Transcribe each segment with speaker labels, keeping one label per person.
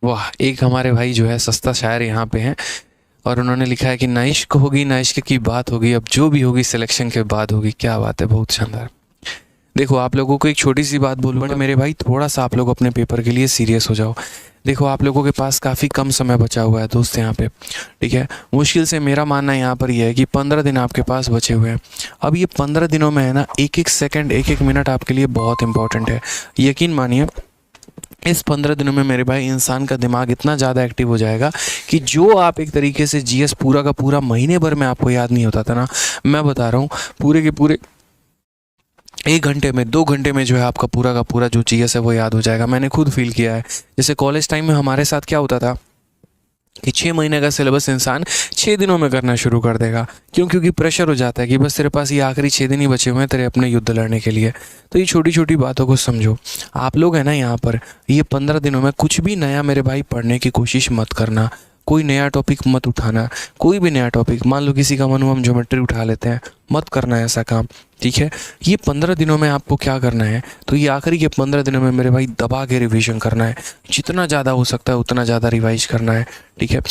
Speaker 1: वाह, एक हमारे भाई जो है सस्ता शायर यहाँ पे हैं और उन्होंने लिखा है कि ना इश्क होगी ना इश्क की बात होगी, अब जो भी होगी सिलेक्शन के बाद होगी। क्या बात है, बहुत शानदार। देखो आप लोगों को एक छोटी सी बात बोलूँगा मेरे भाई, थोड़ा सा आप लोग अपने पेपर के लिए सीरियस हो जाओ। देखो आप लोगों के पास काफ़ी कम समय बचा हुआ है दोस्त यहाँ पे, ठीक है। मुश्किल से मेरा मानना यहाँ पर यह है कि 15 दिन आपके पास बचे हुए हैं। अब ये 15 दिनों में है ना, एक एक सेकंड एक एक मिनट आपके लिए बहुत इंपॉर्टेंट है। यकीन मानिए इस 15 दिनों में मेरे भाई इंसान का दिमाग इतना ज़्यादा एक्टिव हो जाएगा कि जो आप एक तरीके से जीएस पूरा का पूरा महीने भर में आपको याद नहीं होता था ना, मैं बता रहा हूँ पूरे के पूरे 1 घंटे में 2 घंटे में जो है आपका पूरा का पूरा जो जीएस है वो याद हो जाएगा। मैंने खुद फील किया है। जैसे कॉलेज टाइम में हमारे साथ क्या होता था कि 6 महीने का सिलेबस इंसान 6 दिनों में करना शुरू कर देगा। क्यों? क्योंकि प्रेशर हो जाता है कि बस तेरे पास ये आखिरी 6 दिन ही बचे हुए हैं तेरे अपने युद्ध लड़ने के लिए। तो ये छोटी छोटी बातों को समझो। आप लोग हैं ना यहाँ पर, ये 15 दिनों में कुछ भी नया मेरे भाई पढ़ने की कोशिश मत करना। कोई नया टॉपिक मत उठाना, कोई भी नया टॉपिक। मान लो किसी का मन हुआ हम ज्योमेट्री उठा लेते हैं, मत करना ऐसा काम, ठीक है। ये 15 दिनों में आपको क्या करना है, तो ये आखिरी के 15 दिनों में मेरे भाई दबा के रिवीजन करना है। जितना ज़्यादा हो सकता है उतना ज़्यादा रिवाइज करना है, ठीक है।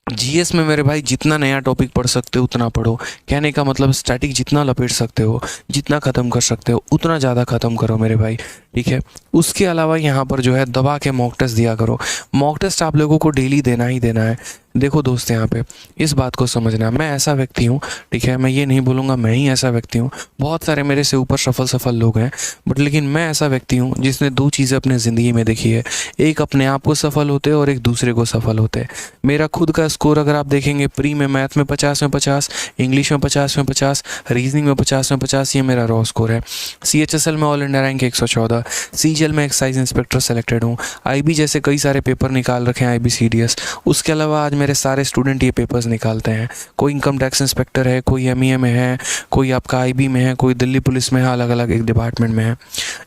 Speaker 1: जीएस में मेरे भाई जितना नया टॉपिक पढ़ सकते हो उतना पढ़ो। कहने का मतलब स्टैटिक जितना लपेट सकते हो, जितना ख़त्म कर सकते हो उतना ज़्यादा ख़त्म करो मेरे भाई, ठीक है। उसके अलावा यहाँ पर जो है दबा के मॉक टेस्ट दिया करो। मॉक टेस्ट आप लोगों को डेली देना ही देना है। देखो दोस्त यहाँ पे इस बात को समझना, मैं ऐसा व्यक्ति हूँ, ठीक है। मैं ये नहीं बोलूँगा मैं ही ऐसा व्यक्ति हूँ, बहुत सारे मेरे से ऊपर सफल लोग हैं, बट लेकिन मैं ऐसा व्यक्ति हूँ जिसने 2 चीज़ें अपने ज़िंदगी में देखी है। एक अपने आप को सफल होते और एक दूसरे को सफल होते। मेरा खुद का स्कोर अगर आप देखेंगे, प्री में मैथ में 50 में 50, इंग्लिश में 50 में 50, रीजनिंग में 50 में 50, ये मेरा रॉ स्कोर है। CHSL में ऑल इंडिया रैंक 114, CGL में एक्साइज इंस्पेक्टर सेलेक्टेड हूँ। IB जैसे कई सारे पेपर निकाल रखे हैं, IBCDS। उसके अलावा आज मेरे सारे स्टूडेंट ये पेपर्स निकालते हैं। कोई इनकम टैक्स इंस्पेक्टर है, कोई MEA में है, कोई आपका IB में है, कोई दिल्ली पुलिस में है, अलग अलग एक डिपार्टमेंट में है।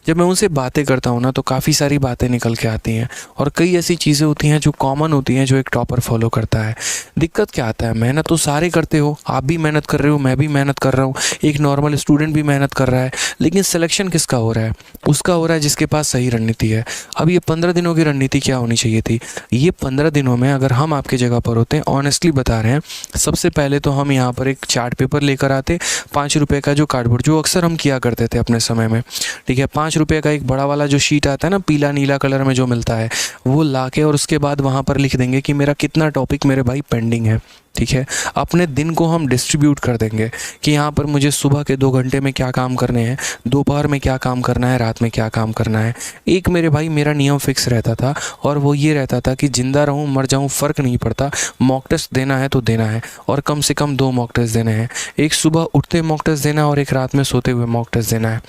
Speaker 1: जब मैं उनसे बातें करता हूँ ना तो काफ़ी सारी बातें निकल के आती हैं और कई ऐसी चीज़ें होती हैं जो कॉमन होती हैं जो एक टॉपर फॉलो करता है। दिक्कत क्या आता है, मेहनत तो सारे करते हो, आप भी मेहनत कर रहे हो, मैं भी मेहनत कर रहा हूँ, एक नॉर्मल स्टूडेंट भी मेहनत कर रहा है, लेकिन सिलेक्शन किसका हो रहा है? उसका हो रहा है जिसके पास सही रणनीति है। अब ये 15 दिनों की रणनीति क्या होनी चाहिए थी? ये 15 दिनों में अगर हम आपके जगह पर होते हैं, ऑनेस्टली बता रहे हैं, सबसे पहले तो हम यहाँ पर एक चार्ट पेपर लेकर आते, 5 रुपये का जो कार्डबोर्ड, जो अक्सर हम किया करते थे अपने समय में, ठीक है। 5 रुपये का एक बड़ा वाला जो शीट आता है ना, पीला नीला कलर में जो मिलता है, वो ला के और उसके बाद वहाँ पर लिख देंगे कि मेरा कितना टॉपिक मेरे भाई पेंडिंग है, ठीक है। अपने दिन को हम डिस्ट्रीब्यूट कर देंगे कि यहाँ पर मुझे सुबह के 2 घंटे में क्या काम करने हैं, दोपहर में क्या काम करना है, रात में क्या काम करना है। एक मेरे भाई मेरा नियम फिक्स रहता था और वो ये रहता था कि जिंदा रहूँ मर जाऊँ फ़र्क नहीं पड़ता, मॉक टेस्ट देना है तो देना है, और कम से कम 2 मॉक टेस्ट देने हैं। एक सुबह उठते मॉक टेस्ट देना है और एक रात में सोते हुए मॉक टेस्ट देना है,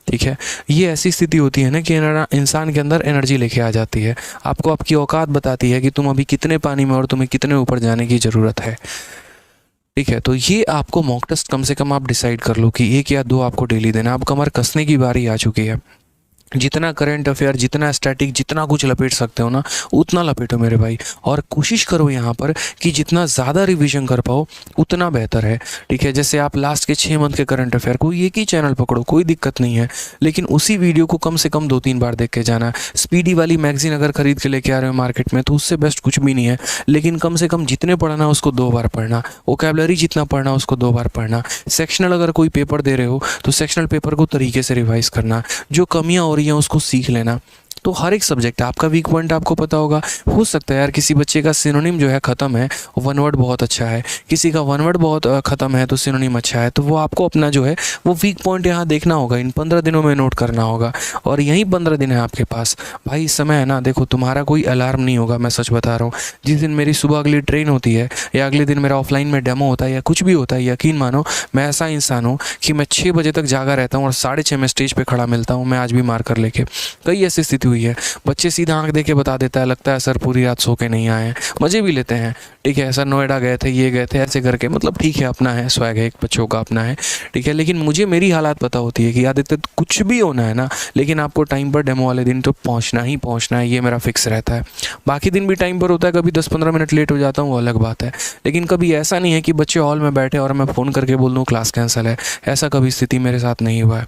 Speaker 1: ठीक है। ये ऐसी स्थिति होती है ना कि इंसान के अंदर एनर्जी लेके आ जाती है, आपको आपकी औकात बताती है कि तुम अभी कितने पानी में और तुम्हें कितने ऊपर जाने की ज़रूरत है, ठीक है। तो ये आपको मॉक टेस्ट कम से कम आप डिसाइड कर लो कि 1 या 2 आपको डेली देना। अब कमर कसने की बारी आ चुकी है। जितना करंट अफेयर, जितना स्टैटिक, जितना कुछ लपेट सकते हो ना उतना लपेटो मेरे भाई, और कोशिश करो यहाँ पर कि जितना ज़्यादा रिवीजन कर पाओ उतना बेहतर है, ठीक है। जैसे आप लास्ट के 6 मंथ के करंट अफेयर को एक ही चैनल पकड़ो, कोई दिक्कत नहीं है, लेकिन उसी वीडियो को कम से कम 2-3 बार देख के जाना। स्पीडी वाली मैगजीन अगर खरीद के लेके आ रहे हो मार्केट में तो उससे बेस्ट कुछ भी नहीं है, लेकिन कम से कम जितने पढ़ना उसको 2 बार पढ़ना, वोकैबुलरी जितना पढ़ना उसको 2 बार पढ़ना। सेक्शनल अगर कोई पेपर दे रहे हो तो सेक्शनल पेपर को तरीके से रिवाइज करना, जो कमियाँ हो रही हैं उसको सीख लेना। तो हर एक सब्जेक्ट आपका वीक पॉइंट आपको पता होगा। हो सकता है यार किसी बच्चे का सिनोनिम जो है ख़त्म है, वन वर्ड बहुत अच्छा है, किसी का वन वर्ड बहुत ख़त्म है तो सिनोनिम अच्छा है, तो वो आपको अपना जो है वो वीक पॉइंट यहाँ देखना होगा, इन 15 दिनों में नोट करना होगा। और यही 15 दिन है आपके पास भाई, इस समय है ना। देखो तुम्हारा कोई अलार्म नहीं होगा, मैं सच बता रहा हूँ। जिस दिन मेरी सुबह अगली ट्रेन होती है या अगले दिन मेरा ऑफलाइन में डेमो होता है या कुछ भी होता है, यकीन मानो मैं ऐसा इंसान हूँ कि मैं 6 बजे तक जागा रहता हूँ और 6:30 में स्टेज पर खड़ा मिलता हूँ। मैं आज भी मार्कर लेके, कई ऐसी स्थिति हुई है। बच्चे सीधा आंख देके बता देता है, लगता है सर पूरी रात सो के नहीं आए हैं, मज़े भी लेते हैं, ठीक है। सर नोएडा गए थे, ये गए थे, ऐसे करके, मतलब ठीक है, अपना है, स्वैग है, एक बच्चों का अपना है, ठीक है। लेकिन मुझे मेरी हालात पता होती है कि आदित्य कुछ भी होना है ना, लेकिन आपको टाइम पर डेमो वाले दिन तो पहुँचना ही पहुँचना है, ये मेरा फिक्स रहता है। बाकी दिन भी टाइम पर होता है, कभी 10-15 मिनट लेट हो जाता हूँ, वो अलग बात है, लेकिन कभी ऐसा नहीं है कि बच्चे हॉल में बैठे और मैं फ़ोन करके बोल दूँ क्लास कैंसिल है। ऐसा कभी स्थिति मेरे साथ नहीं हुआ है,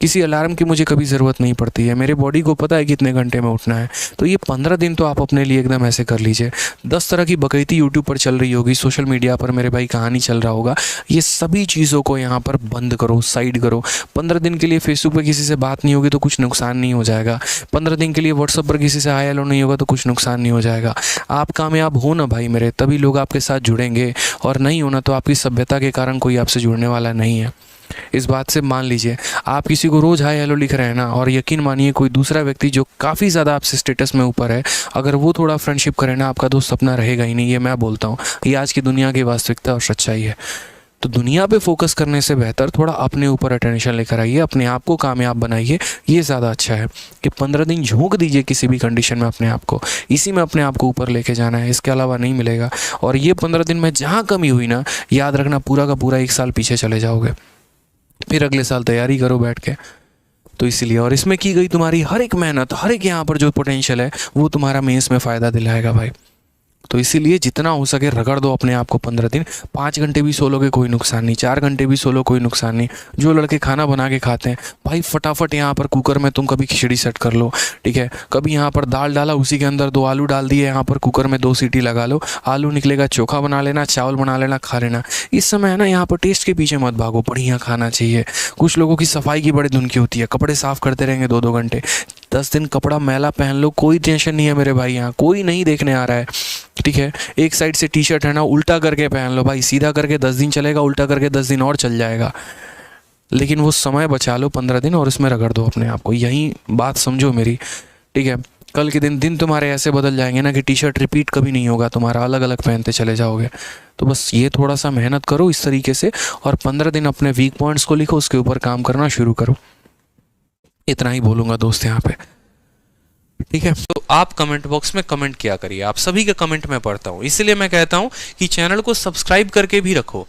Speaker 1: किसी अलार्म की मुझे कभी ज़रूरत नहीं पड़ती है, मेरे बॉडी को पता है कितने घंटे में उठना है। तो ये 15 दिन तो आप अपने लिए एकदम ऐसे कर लीजिए। 10 तरह की बकैती यूट्यूब पर चल रही होगी, सोशल मीडिया पर मेरे भाई कहानी चल रहा होगा, ये सभी चीज़ों को यहाँ पर बंद करो, साइड करो। 15 दिन के लिए फेसबुक पर किसी से बात नहीं होगी तो कुछ नुकसान नहीं हो जाएगा। 15 दिन के लिए व्हाट्सअप पर किसी से हाय हेलो नहीं होगा तो कुछ नुकसान नहीं हो जाएगा। आप कामयाब हो ना भाई मेरे, तभी लोग आपके साथ जुड़ेंगे, और नहीं होना तो आपकी सभ्यता के कारण कोई आपसे जुड़ने वाला नहीं है। इस बात से मान लीजिए, आप किसी को रोज़ हाय हेलो लिख रहे हैं ना, और यकीन मानिए कोई दूसरा व्यक्ति जो काफ़ी ज़्यादा आपसे स्टेटस में ऊपर है, अगर वो थोड़ा फ्रेंडशिप करे ना, आपका दोस्त सपना रहेगा ही नहीं। ये मैं बोलता हूँ, ये आज की दुनिया की वास्तविकता और सच्चाई है। तो दुनिया पे फोकस करने से बेहतर थोड़ा अपने ऊपर अटेंशन लेकर आइए, अपने आप को कामयाब बनाइए। ये ज़्यादा अच्छा है कि 15 दिन झोंक दीजिए किसी भी कंडीशन में अपने आप को, इसी में अपने आप को ऊपर लेके जाना है, इसके अलावा नहीं मिलेगा। और ये 15 दिन में जहाँ कमी हुई ना, याद रखना पूरा का पूरा 1 साल पीछे चले जाओगे, फिर अगले साल तैयारी करो बैठ के। तो इसीलिए, और इसमें की गई तुम्हारी हर एक मेहनत, हर एक यहाँ पर जो पोटेंशियल है, वो तुम्हारा मेंस में फ़ायदा दिलाएगा भाई। तो इसीलिए जितना हो सके रगड़ दो अपने आप को 15 दिन। 5 घंटे भी सो लोगे कोई नुकसान नहीं, 4 घंटे भी सो लो कोई नुकसान नहीं। जो लड़के खाना बना के खाते हैं भाई, फटाफट यहाँ पर कुकर में तुम कभी खिचड़ी सेट कर लो, ठीक है। कभी यहाँ पर दाल डाला, उसी के अंदर 2 आलू डाल दिए, यहाँ पर कुकर में 2 सीटी लगा लो, आलू निकलेगा, चोखा बना लेना, चावल बना लेना, खा लेना। इस समय है ना, यहाँ पर टेस्ट के पीछे मत भागो, बढ़िया खाना चाहिए। कुछ लोगों की सफाई की बड़ी धुन की होती है, कपड़े साफ़ करते रहेंगे 2-2 घंटे। 10 दिन कपड़ा मैला पहन लो, कोई टेंशन नहीं है मेरे भाई, यहाँ कोई नहीं देखने आ रहा है, ठीक है। एक साइड से टी शर्ट है ना, उल्टा करके पहन लो भाई, सीधा करके 10 दिन चलेगा, उल्टा करके 10 दिन और चल जाएगा। लेकिन वो समय बचा लो 15 दिन, और इसमें रगड़ दो अपने आप को। यही बात समझो मेरी, ठीक है। कल के दिन तुम्हारे ऐसे बदल जाएंगे ना कि टी शर्ट रिपीट कभी नहीं होगा तुम्हारा, अलग अलग पहनते चले जाओगे। तो बस ये थोड़ा सा मेहनत करो इस तरीके से, और 15 दिन अपने वीक पॉइंट्स को लिखो, उसके ऊपर काम करना शुरू करो। इतना ही बोलूँगा दोस्त यहाँ पे, ठीक है। तो आप कमेंट बॉक्स में कमेंट किया करिए, आप सभी के कमेंट मैं पढ़ता हूँ, इसलिए मैं कहता हूँ कि चैनल को सब्सक्राइब करके भी रखो,